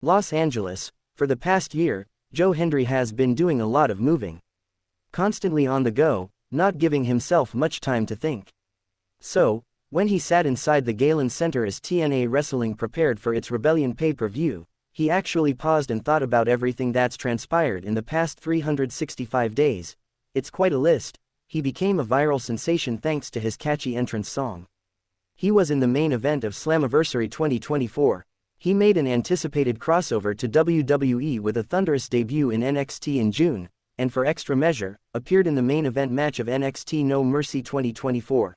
Los Angeles. For the past year, Joe Hendry has been doing a lot of moving. Constantly on the go, not giving himself much time to think. So, when he sat inside the Galen Center as TNA Wrestling prepared for its Rebellion pay-per-view, he actually paused and thought about everything that's transpired in the past 365 days. It's quite a list. He became a viral sensation thanks to his catchy entrance song. He was in the main event of Slammiversary 2024. He made an anticipated crossover to WWE with a thunderous debut in NXT in June, and for extra measure, appeared in the main event match of NXT No Mercy 2024.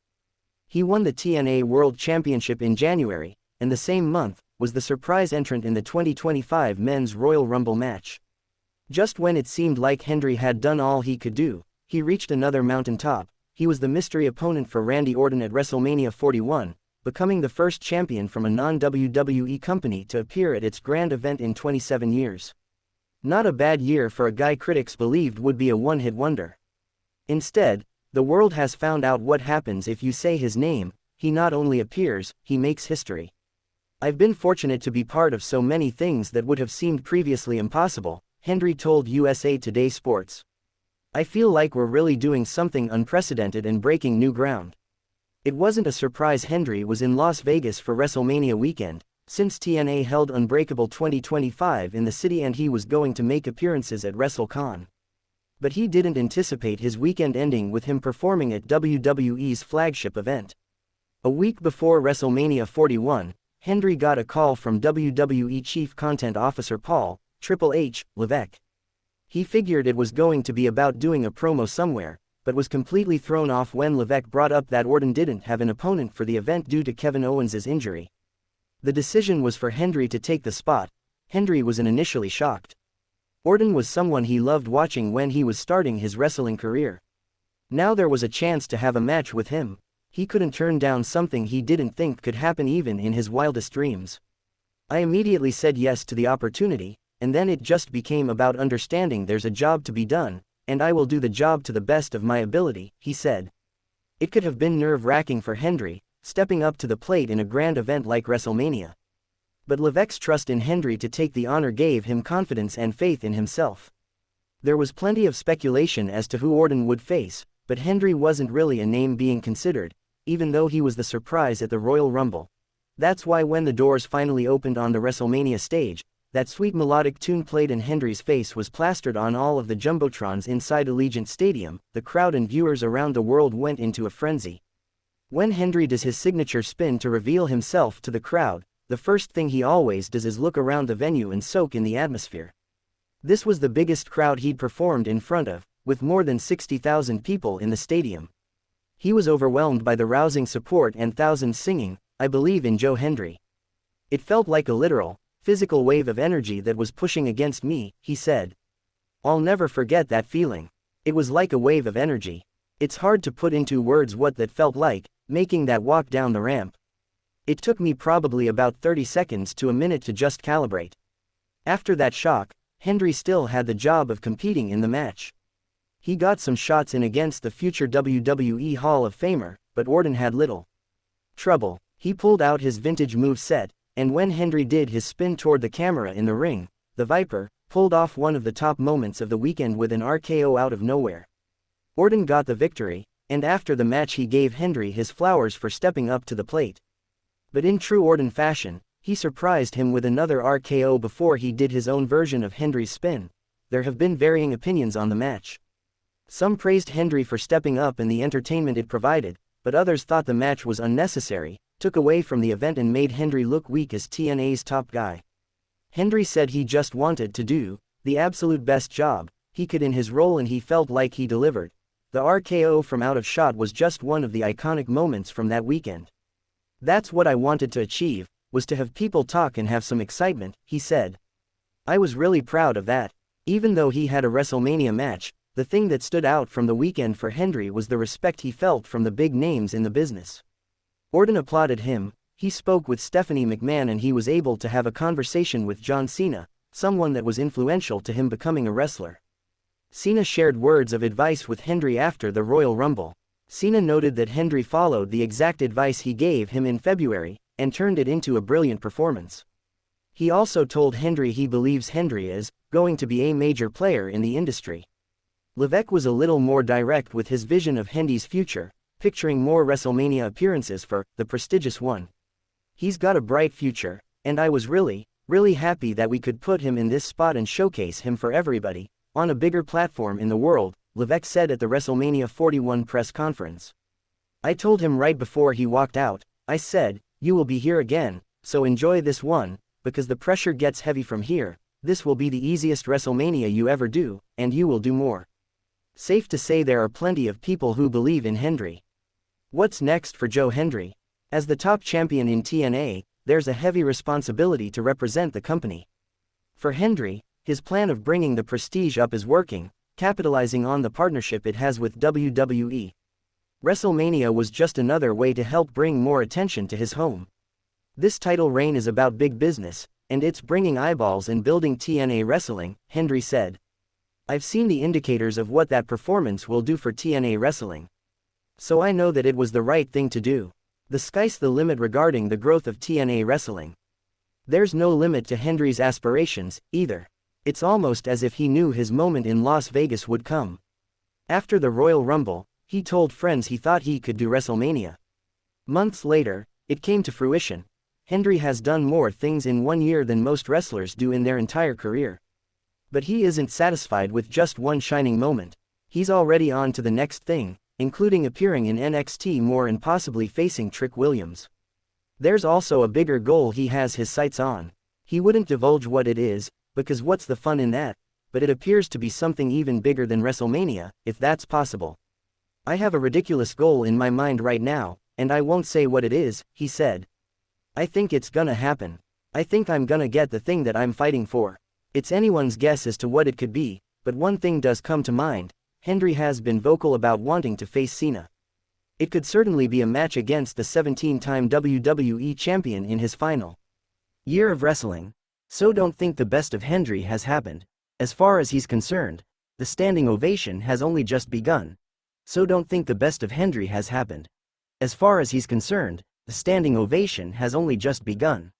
He won the TNA World Championship in January, and the same month, was the surprise entrant in the 2025 Men's Royal Rumble match. Just when it seemed like Hendry had done all he could do, he reached another mountaintop. He was the mystery opponent for Randy Orton at WrestleMania 41, becoming the first champion from a non-WWE company to appear at its grand event in 27 years. Not a bad year for a guy critics believed would be a one-hit wonder. Instead, the world has found out what happens if you say his name. He not only appears, he makes history. I've been fortunate to be part of so many things that would have seemed previously impossible, Hendry told USA Today Sports. I feel like we're really doing something unprecedented and breaking new ground. It wasn't a surprise Hendry was in Las Vegas for WrestleMania weekend, since TNA held Unbreakable 2025 in the city and he was going to make appearances at WrestleCon. But he didn't anticipate his weekend ending with him performing at WWE's flagship event. A week before WrestleMania 41, Hendry got a call from WWE Chief Content Officer Paul Triple H Levesque. He figured it was going to be about doing a promo somewhere, but was completely thrown off when Levesque brought up that Orton didn't have an opponent for the event due to Kevin Owens' injury. The decision was for Hendry to take the spot. Hendry was initially shocked. Orton was someone he loved watching when he was starting his wrestling career. Now there was a chance to have a match with him. He couldn't turn down something he didn't think could happen even in his wildest dreams. I immediately said yes to the opportunity, and then it just became about understanding there's a job to be done, and I will do the job to the best of my ability, he said. It could have been nerve-wracking for Hendry, stepping up to the plate in a grand event like WrestleMania. But Levesque's trust in Hendry to take the honor gave him confidence and faith in himself. There was plenty of speculation as to who Orton would face, but Hendry wasn't really a name being considered, even though he was the surprise at the Royal Rumble. That's why when the doors finally opened on the WrestleMania stage, that sweet melodic tune played and Hendry's face was plastered on all of the jumbotrons inside Allegiant Stadium. The crowd and viewers around the world went into a frenzy. When Hendry does his signature spin to reveal himself to the crowd, the first thing he always does is look around the venue and soak in the atmosphere. This was the biggest crowd he'd performed in front of, with more than 60,000 people in the stadium. He was overwhelmed by the rousing support and thousands singing, "I believe in Joe Hendry." It felt like a literal, physical wave of energy that was pushing against me, he said. I'll never forget that feeling. It was like a wave of energy. It's hard to put into words what that felt like, making that walk down the ramp. It took me probably about 30 seconds to a minute to just calibrate. After that shock, Hendry still had the job of competing in the match. He got some shots in against the future WWE Hall of Famer, but Orton had little trouble. He pulled out his vintage move set, and when Hendry did his spin toward the camera in the ring, the Viper pulled off one of the top moments of the weekend with an RKO out of nowhere. Orton got the victory, and after the match he gave Hendry his flowers for stepping up to the plate. But in true Orton fashion, he surprised him with another RKO before he did his own version of Hendry's spin. There have been varying opinions on the match. Some praised Hendry for stepping up and the entertainment it provided, but others thought the match was unnecessary, took away from the event and made Hendry look weak as TNA's top guy. Hendry said he just wanted to do the absolute best job he could in his role and he felt like he delivered. The RKO from out of shot was just one of the iconic moments from that weekend. That's what I wanted to achieve, was to have people talk and have some excitement, he said. I was really proud of that. Even though he had a WrestleMania match, the thing that stood out from the weekend for Hendry was the respect he felt from the big names in the business. Orton applauded him, he spoke with Stephanie McMahon and he was able to have a conversation with John Cena, someone that was influential to him becoming a wrestler. Cena shared words of advice with Hendry after the Royal Rumble. Cena noted that Hendry followed the exact advice he gave him in February, and turned it into a brilliant performance. He also told Hendry he believes Hendry is going to be a major player in the industry. Levesque was a little more direct with his vision of Hendry's future, picturing more WrestleMania appearances for the prestigious one. He's got a bright future, and I was really happy that we could put him in this spot and showcase him for everybody, on a bigger platform in the world, Levesque said at the WrestleMania 41 press conference. I told him right before he walked out, I said, you will be here again, so enjoy this one, because the pressure gets heavy from here. This will be the easiest WrestleMania you ever do, and you will do more. Safe to say there are plenty of people who believe in Hendry. What's next for Joe Hendry? As the top champion in TNA, there's a heavy responsibility to represent the company. For Hendry, his plan of bringing the prestige up is working, capitalizing on the partnership it has with WWE. WrestleMania was just another way to help bring more attention to his home. This title reign is about big business, and it's bringing eyeballs and building TNA wrestling, Hendry said. I've seen the indicators of what that performance will do for TNA wrestling. So I know that it was the right thing to do. The sky's the limit regarding the growth of TNA wrestling. There's no limit to Hendry's aspirations, either. It's almost as if he knew his moment in Las Vegas would come. After the Royal Rumble, he told friends he thought he could do WrestleMania. Months later, it came to fruition. Hendry has done more things in 1 year than most wrestlers do in their entire career. But he isn't satisfied with just one shining moment. He's already on to the next thing, including appearing in NXT more and possibly facing Trick Williams. There's also a bigger goal he has his sights on. He wouldn't divulge what it is, because what's the fun in that? But it appears to be something even bigger than WrestleMania, if that's possible. I have a ridiculous goal in my mind right now, and I won't say what it is, he said. I think it's gonna happen. I think I'm gonna get the thing that I'm fighting for. It's anyone's guess as to what it could be, but one thing does come to mind. Hendry has been vocal about wanting to face Cena. It could certainly be a match against the 17-time WWE champion in his final year of wrestling. So don't think the best of Hendry has happened. As far as he's concerned, the standing ovation has only just begun. So don't think the best of Hendry has happened. As far as he's concerned, the standing ovation has only just begun.